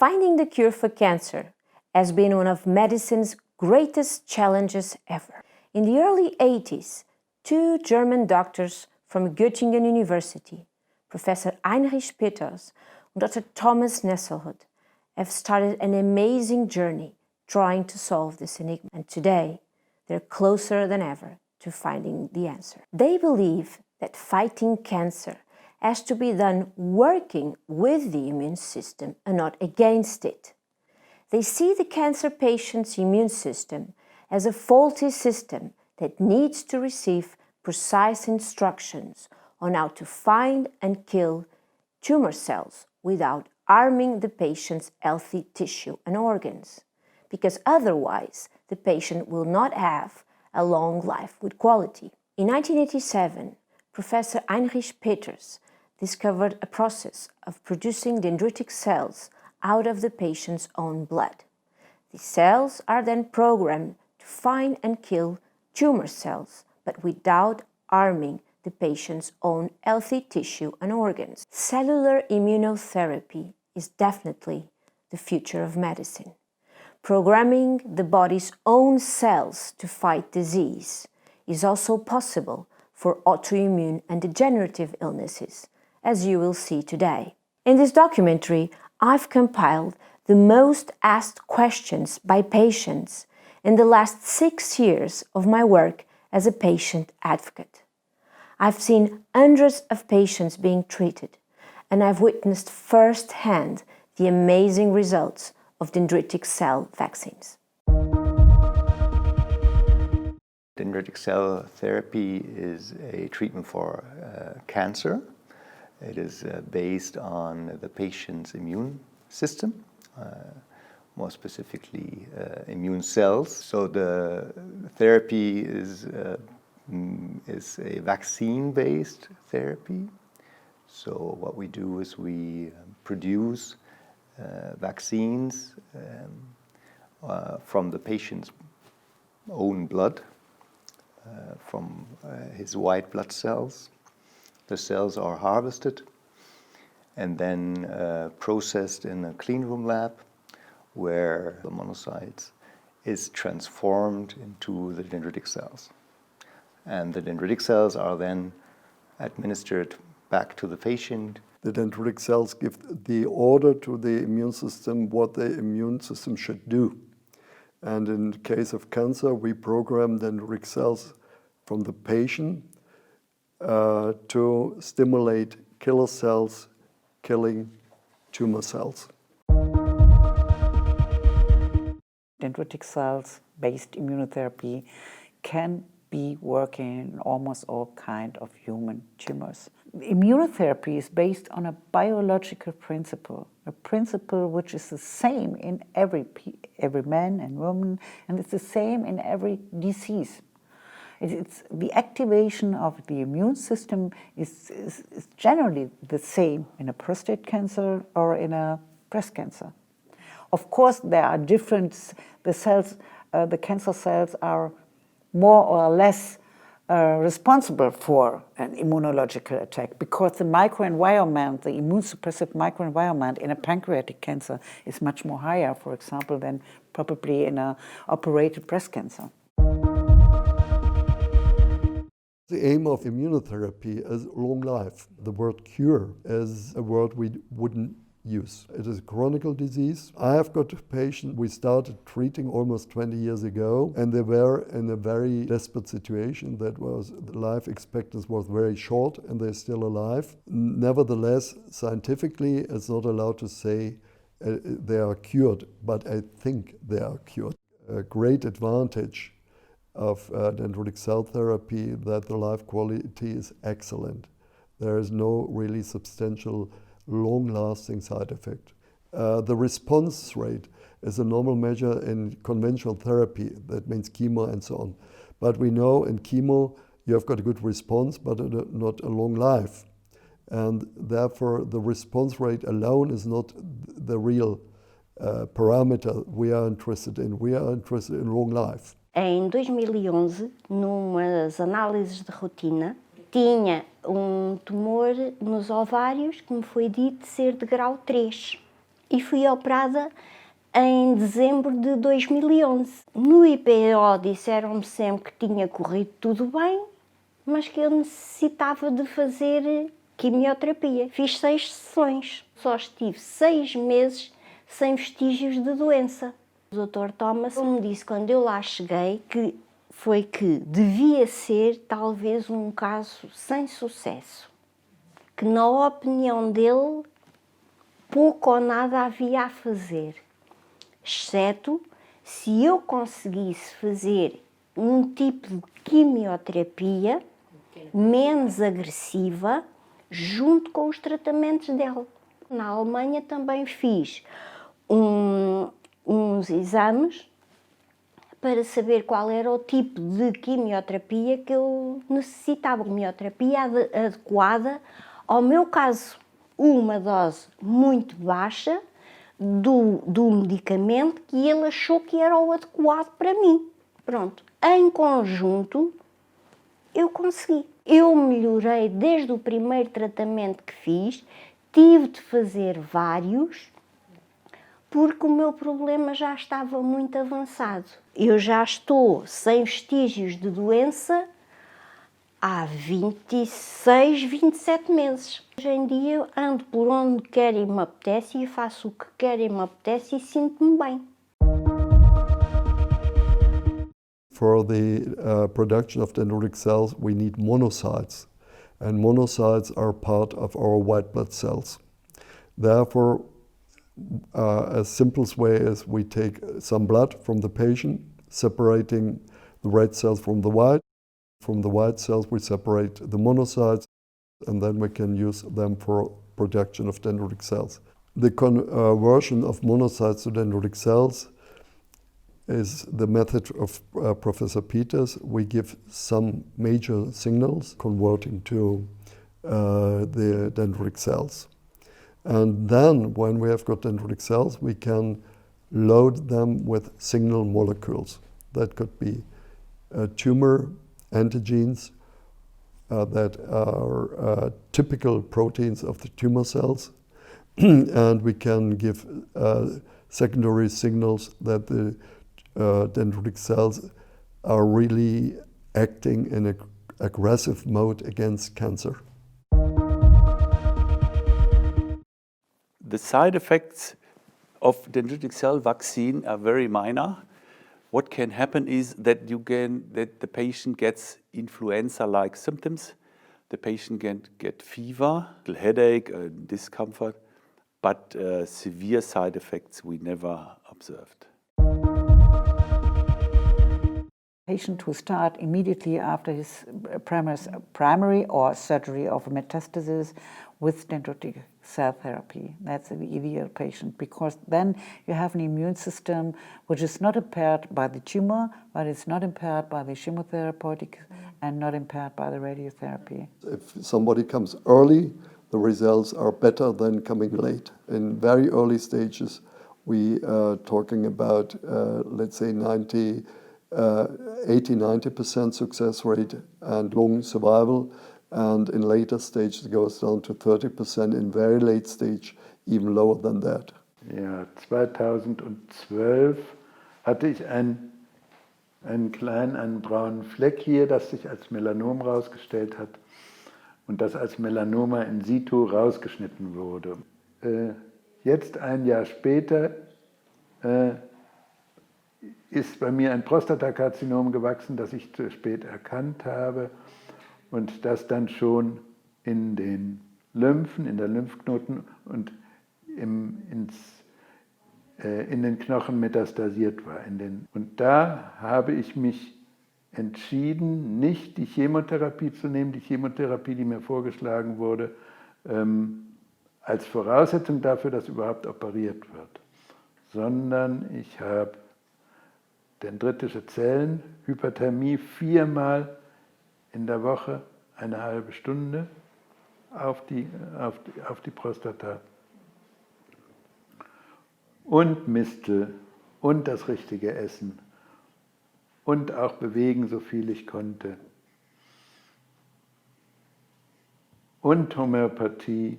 Finding the cure for cancer has been one of medicine's greatest challenges ever. In the early 80s, two German doctors from Göttingen University, Professor Heinrich Peters and Dr. Thomas Nesselhut, have started an amazing journey trying to solve this enigma. And today, they're closer than ever to finding the answer. They believe that fighting cancer has to be done working with the immune system and not against it. They see the cancer patient's immune system as a faulty system that needs to receive precise instructions on how to find and kill tumor cells without harming the patient's healthy tissue and organs, because otherwise the patient will not have a long life with quality. In 1987, Professor Heinrich Peters discovered a process of producing dendritic cells out of the patient's own blood. These cells are then programmed to find and kill tumor cells, but without harming the patient's own healthy tissue and organs. Cellular immunotherapy is definitely the future of medicine. Programming the body's own cells to fight disease is also possible for autoimmune and degenerative illnesses, as you will see today. In this documentary, I've compiled the most asked questions by patients in the last 6 years of my work as a patient advocate. I've seen hundreds of patients being treated, and I've witnessed firsthand the amazing results of dendritic cell vaccines. Dendritic cell therapy is a treatment for cancer. It is based on the patient's immune system, more specifically immune cells. So the therapy is a vaccine-based therapy. So what we do is we produce vaccines from the patient's own blood, from his white blood cells. The cells are harvested and then processed in a clean room lab where the monocytes is transformed into the dendritic cells. And the dendritic cells are then administered back to the patient. The dendritic cells give the order to the immune system what the immune system should do. And in the case of cancer, we program dendritic cells from the patient to stimulate killer cells, killing tumor cells. Dendritic cells-based immunotherapy can be working in almost all kinds of human tumors. Immunotherapy is based on a biological principle, a principle which is the same in every man and woman, and it's the same in every disease. It's the activation of the immune system is generally the same in a prostate cancer or in a breast cancer. Of course, there are different, the cancer cells are more or less responsible for an immunological attack because the microenvironment, the immune suppressive microenvironment in a pancreatic cancer is much more higher, for example, than probably in an operated breast cancer. The aim of immunotherapy is long life. The word cure is a word we wouldn't use. It is a chronic disease. I have got a patient we started treating almost 20 years ago, and they were in a very desperate situation. That was, the life expectancy was very short, and they're still alive. Nevertheless, scientifically, it's not allowed to say they are cured, but I think they are cured. A great advantage of dendritic cell therapy that the life quality is excellent. There is no really substantial long-lasting side effect. The response rate is a normal measure in conventional therapy. That means chemo and so on. But we know in chemo you have got a good response, but not a long life. And therefore the response rate alone is not the real parameter we are interested in. We are interested in long life. Em 2011, numas análises de rotina, tinha tumor nos ovários que me foi dito ser de grau 3. e fui operada em dezembro de 2011. No IPO disseram-me sempre que tinha corrido tudo bem, mas que eu necessitava de fazer quimioterapia. Fiz 6 sessões, só estive 6 meses sem vestígios de doença. O Dr. Thomas me disse quando eu lá cheguei que devia ser talvez um caso sem sucesso, que na opinião dele pouco ou nada havia a fazer, exceto se eu conseguisse fazer um tipo de quimioterapia menos agressiva junto com os tratamentos dela. Na Alemanha também fiz uns exames para saber qual era o tipo de quimioterapia que eu necessitava. Quimioterapia adequada ao meu caso. Uma dose muito baixa do medicamento que ele achou que era o adequado para mim. Pronto, em conjunto eu consegui. Eu melhorei desde o primeiro tratamento que fiz, tive de fazer vários, porque o meu problema já estava muito avançado. Eu já estou sem vestígios de doença há 26, 27 meses. Hoje em dia ando por onde quer e me apetece e faço o que quer e me apetece e sinto-me bem. For the production of dendritic cells, we need monocytes, and monocytes are part of our white blood cells. Therefore, a simplest way is we take some blood from the patient, separating the red cells from the white. From the white cells, we separate the monocytes, and then we can use them for production of dendritic cells. The conversion of monocytes to dendritic cells is the method of Professor Peters. We give some major signals converting to the dendritic cells. And then when we have got dendritic cells, we can load them with signal molecules. That could be tumor antigens that are typical proteins of the tumor cells. And we can give secondary signals that the dendritic cells are really acting in an aggressive mode against cancer. The side effects of dendritic cell vaccine are very minor. What can happen is that the patient gets influenza-like symptoms. The patient can get fever, headache, discomfort, but severe side effects we never observed. Patient who start immediately after his primary or surgery of metastasis with dendritic cell therapy. That's the ideal patient, because then you have an immune system which is not impaired by the tumor, but it's not impaired by the chemotherapeutic and not impaired by the radiotherapy. If somebody comes early, the results are better than coming late. In very early stages, we are talking about, let's say, 80-90% success rate and long survival, and in later stages it goes down to 30%, in very late stage even lower than that. Ja, 2012 hatte ich einen braunen Fleck hier, das sich als Melanom rausgestellt hat und das als Melanoma in situ rausgeschnitten wurde. Jetzt, ein Jahr später, ist bei mir ein Prostatakarzinom gewachsen, das ich zu spät erkannt habe und das dann schon in den Lymphen, in der Lymphknoten und in den Knochen metastasiert war. Und da habe ich mich entschieden, nicht die Chemotherapie zu nehmen, die Chemotherapie, die mir vorgeschlagen wurde, als Voraussetzung dafür, dass überhaupt operiert wird, sondern ich habe dendritische Zellen, Hyperthermie 4-mal in der Woche, eine halbe Stunde auf die Prostata und Mistel und das richtige Essen und auch bewegen, so viel ich konnte und Homöopathie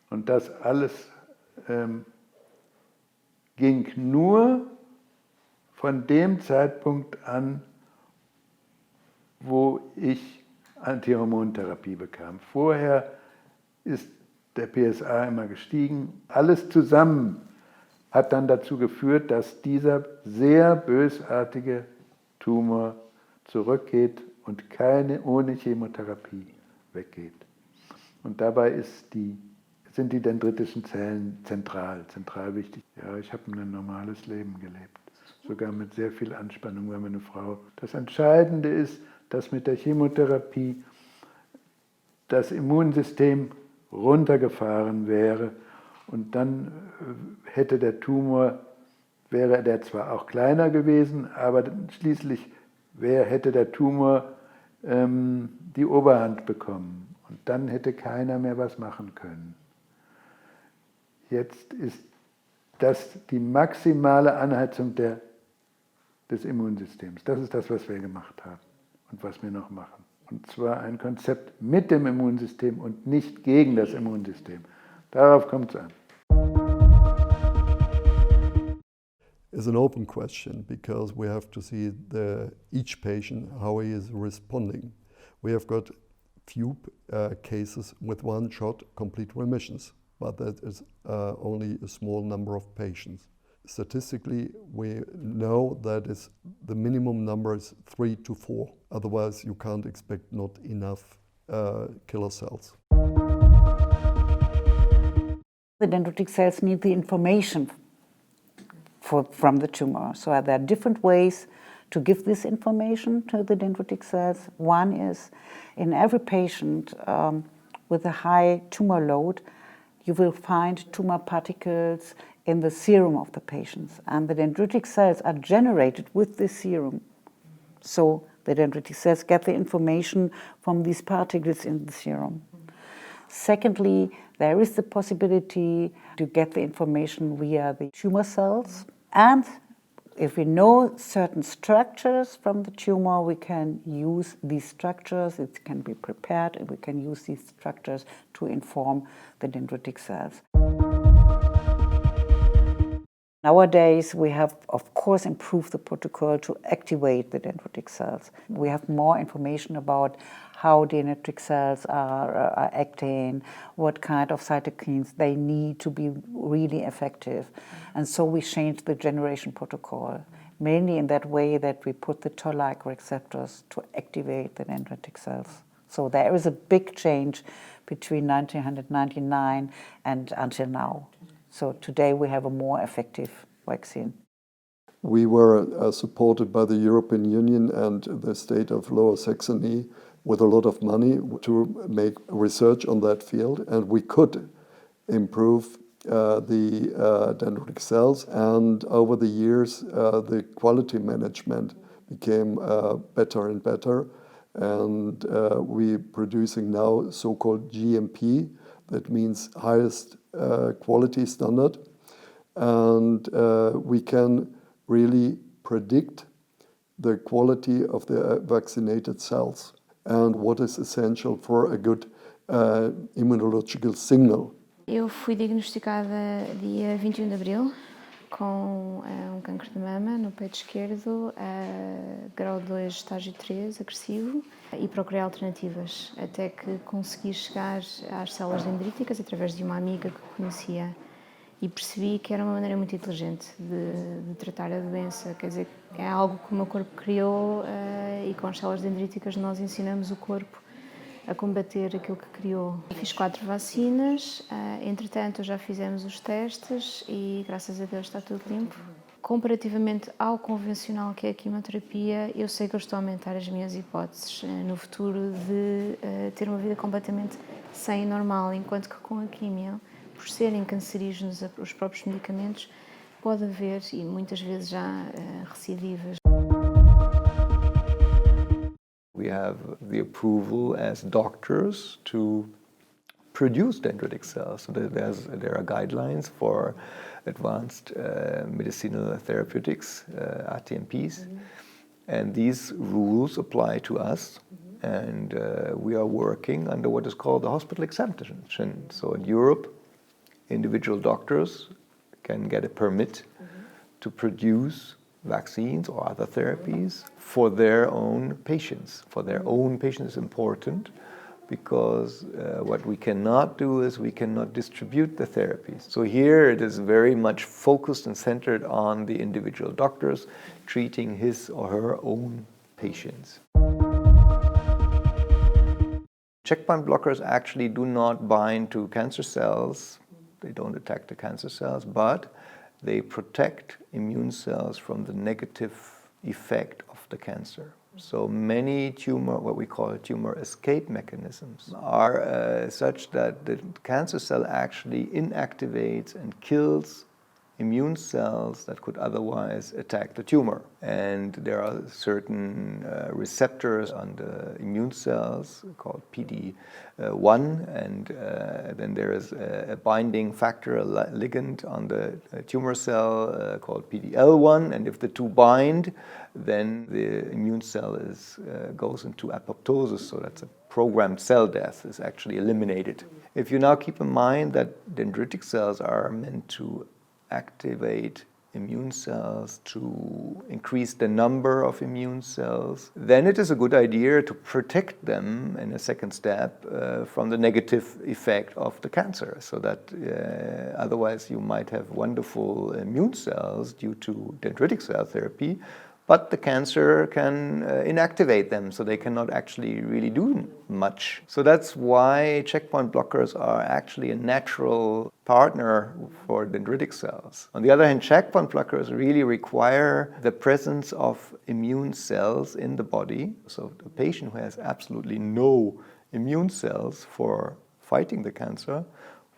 und das alles ging nur von dem Zeitpunkt an, wo ich Antihormontherapie bekam. Vorher ist der PSA immer gestiegen. Alles zusammen hat dann dazu geführt, dass dieser sehr bösartige Tumor zurückgeht und ohne Chemotherapie weggeht. Und dabei sind die dendritischen Zellen zentral wichtig. Ja, ich habe ein normales Leben gelebt, sogar mit sehr viel Anspannung, war meine Frau. Das Entscheidende ist, dass mit der Chemotherapie das Immunsystem runtergefahren wäre und dann hätte der Tumor, wäre der zwar auch kleiner gewesen, aber schließlich hätte der Tumor die Oberhand bekommen und dann hätte keiner mehr was machen können. Jetzt ist das die maximale Anheizung des Immunsystems. Das ist das, was wir gemacht haben und was wir noch machen. Und zwar ein Konzept mit dem Immunsystem und nicht gegen das Immunsystem. Darauf kommt es an. It's an open question because we have to see each patient, how he is responding. We have got few cases with one shot complete remissions, but that is only a small number of patients. Statistically, we know that the minimum number is 3 to 4. Otherwise, you can't expect not enough killer cells. The dendritic cells need the information from the tumor. So there are different ways to give this information to the dendritic cells. One is, in every patient with a high tumor load, you will find tumor particles in the serum of the patients, and the dendritic cells are generated with this serum. So the dendritic cells get the information from these particles in the serum. Secondly, there is the possibility to get the information via the tumor cells, and if we know certain structures from the tumor, we can use these structures, it can be prepared, and we can use these structures to inform the dendritic cells. Nowadays, we have, of course, improved the protocol to activate the dendritic cells. We have more information about how dendritic cells are acting, what kind of cytokines they need to be really effective. And so we changed the generation protocol, mainly in that way that we put the toll-like receptors to activate the dendritic cells. So there is a big change between 1999 and until now. So today we have a more effective vaccine. We were supported by the European Union and the state of Lower Saxony with a lot of money to make research on that field, and we could improve the dendritic cells, and over the years the quality management became better and better, and we're producing now so-called GMP, that means highest quality standard, and we can really predict the quality of the vaccinated cells and what is essential for a good immunological signal. Eu fui diagnosticada dia 21 de abril com um cancro de mama no peito esquerdo, grau 2, estágio 3, agressivo, e procurei alternativas até que consegui chegar às células dendríticas através de uma amiga que conhecia e percebi que era uma maneira muito inteligente de tratar a doença. Quer dizer, é algo que o meu corpo criou e com as células dendríticas nós ensinamos o corpo a combater aquilo que criou. Fiz 4 vacinas, entretanto já fizemos os testes e graças a Deus está tudo limpo. Comparativamente ao convencional que é a quimioterapia, eu sei que eu estou a aumentar as minhas hipóteses no futuro de ter uma vida completamente sã e normal, enquanto que com a quimio, por serem cancerígenos os próprios medicamentos, pode haver, e muitas vezes já recidivas. We have the approval as doctors to produce dendritic cells. So there are guidelines for advanced medicinal therapeutics, ATMPs, and these rules apply to us. And we are working under what is called the hospital exemption. So in Europe, individual doctors can get a permit to produce vaccines or other therapies for their own patients. For their own patients is important because what we cannot do is we cannot distribute the therapies. So here it is very much focused and centered on the individual doctors treating his or her own patients. Checkpoint blockers actually do not bind to cancer cells. They don't attack the cancer cells, but they protect immune cells from the negative effect of the cancer. So many what we call tumor escape mechanisms, are such that the cancer cell actually inactivates and kills immune cells that could otherwise attack the tumor. And there are certain receptors on the immune cells called PD-1, and then there is a binding factor, a ligand on the tumor cell called PD-L1, and if the two bind, then the immune cell goes into apoptosis, so that's a programmed cell death, is actually eliminated. If you now keep in mind that dendritic cells are meant to activate immune cells, to increase the number of immune cells, then it is a good idea to protect them in a second step from the negative effect of the cancer, so that otherwise you might have wonderful immune cells due to dendritic cell therapy, but the cancer can inactivate them, so they cannot actually really do much. So that's why checkpoint blockers are actually a natural partner for dendritic cells. On the other hand, checkpoint blockers really require the presence of immune cells in the body. So the patient who has absolutely no immune cells for fighting the cancer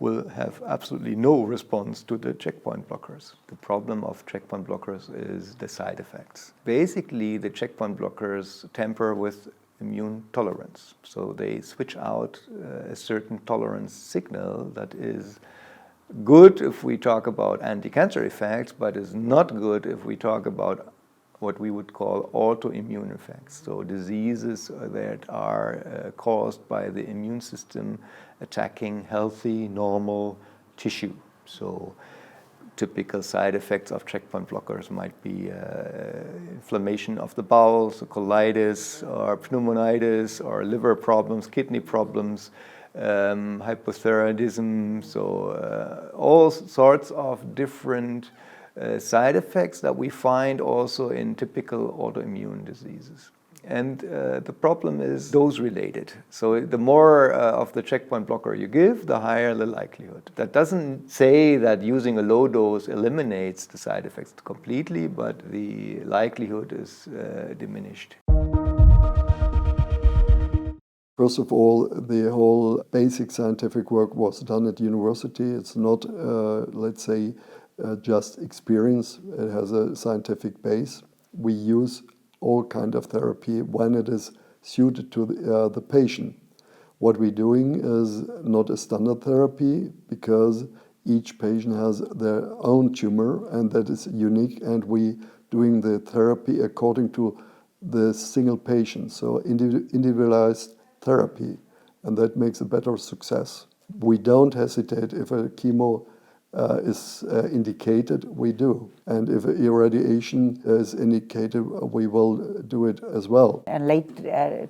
will have absolutely no response to the checkpoint blockers. The problem of checkpoint blockers is the side effects. Basically, the checkpoint blockers tamper with immune tolerance. So they switch out a certain tolerance signal that is good if we talk about anti-cancer effects, but is not good if we talk about what we would call autoimmune effects. So diseases that are caused by the immune system attacking healthy, normal tissue. So typical side effects of checkpoint blockers might be inflammation of the bowels, colitis, or pneumonitis, or liver problems, kidney problems, hypothyroidism, so all sorts of different side effects that we find also in typical autoimmune diseases. And the problem is dose-related. So the more of the checkpoint blocker you give, the higher the likelihood. That doesn't say that using a low dose eliminates the side effects completely, but the likelihood is diminished. First of all, the whole basic scientific work was done at university. It's not, let's say, just experience. It has a scientific base. We use all kind of therapy when it is suited to the patient. What we're doing is not a standard therapy because each patient has their own tumor and that is unique, and we doing the therapy according to the single patient, so individualized therapy, and that makes a better success. We don't hesitate if a chemo is indicated, we do. And if irradiation is indicated, we will do it as well. In late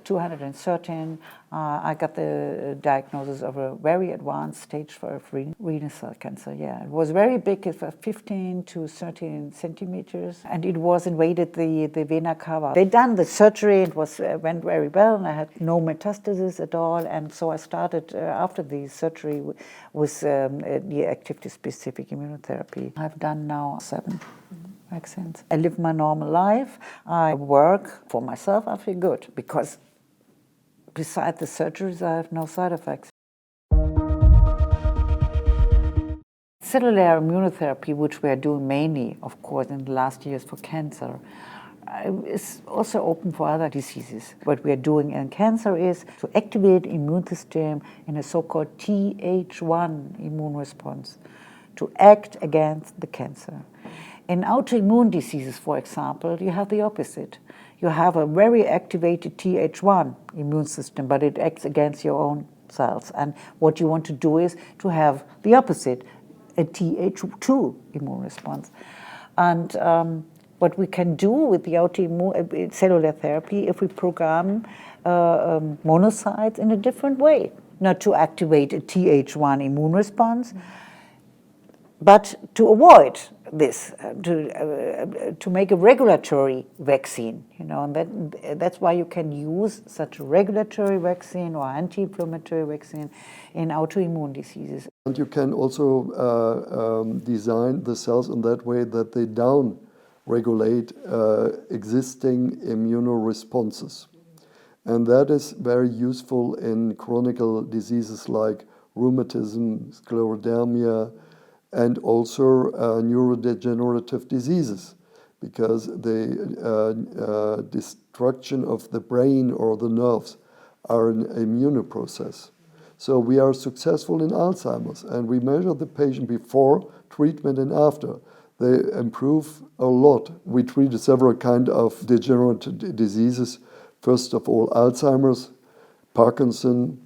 2013, I got the diagnosis of a very advanced stage 4 renal cell cancer. Yeah, it was very big, it was 15 to 13 centimeters, and it was invaded the vena cava. They done the surgery, it went very well, and I had no metastasis at all, and so I started after the surgery with the activity-specific immunotherapy. I've done now 7 vaccines. I live my normal life. I work for myself. I feel good because besides the surgeries, I have no side effects. Cellular immunotherapy, which we are doing mainly, of course, in the last years for cancer, is also open for other diseases. What we are doing in cancer is to activate the immune system in a so-called Th1 immune response to act against the cancer. In autoimmune diseases, for example, you have the opposite. You have a very activated Th1 immune system, but it acts against your own cells. And what you want to do is to have the opposite, a Th2 immune response. And what we can do with the autoimmune cellular therapy if we program monocytes in a different way, not to activate a Th1 immune response, but to avoid this, to make a regulatory vaccine, and that's why you can use such a regulatory vaccine or anti-inflammatory vaccine in autoimmune diseases. And you can also design the cells in that way that they down-regulate existing immunoresponses. And that is very useful in chronic diseases like rheumatism, sclerodermia, and also neurodegenerative diseases, because the destruction of the brain or the nerves are an immunoprocess. So we are successful in Alzheimer's, and we measure the patient before treatment and after. They improve a lot. We treated several kinds of degenerative diseases. First of all, Alzheimer's, Parkinson,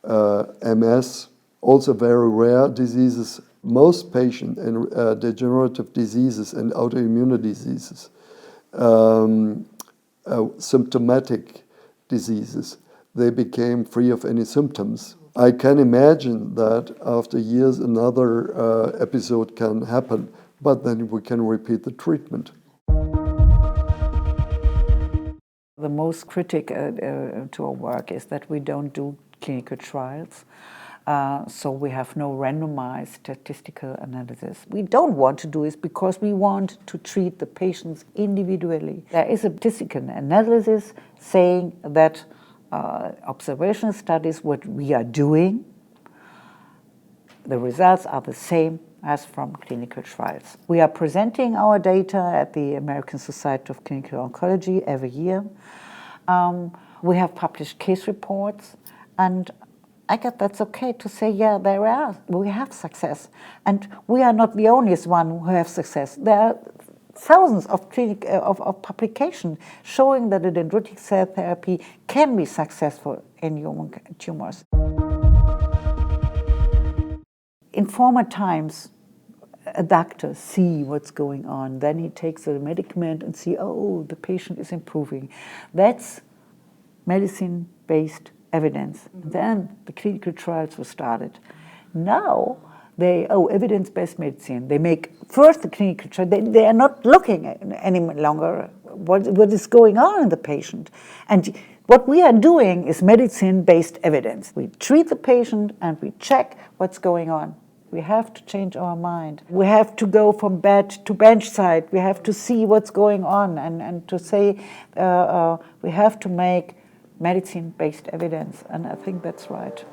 MS, also very rare diseases. Most patients in degenerative diseases and autoimmune diseases, symptomatic diseases, they became free of any symptoms. I can imagine that after years another episode can happen, but then we can repeat the treatment. The most critical to our work is that we don't do clinical trials. So we have no randomized statistical analysis. We don't want to do this because we want to treat the patients individually. There is a statistical analysis saying that observational studies, what we are doing, the results are the same as from clinical trials. We are presenting our data at the American Society of Clinical Oncology every year. We have published case reports, and I guess that's okay to say, yeah, we have success. And we are not the only one who have success. There are thousands of publications showing that the dendritic cell therapy can be successful in human tumors. In former times, a doctor see what's going on, then he takes the medicament and see, oh, the patient is improving. That's medicine-based evidence. Then the clinical trials were started. Now, evidence-based medicine. They make first the clinical trial. They are not looking any longer what is going on in the patient. And what we are doing is medicine-based evidence. We treat the patient and we check what's going on. We have to change our mind. We have to go from bed to bench side. We have to see what's going on and to say we have to make medicine-based evidence, and I think that's right.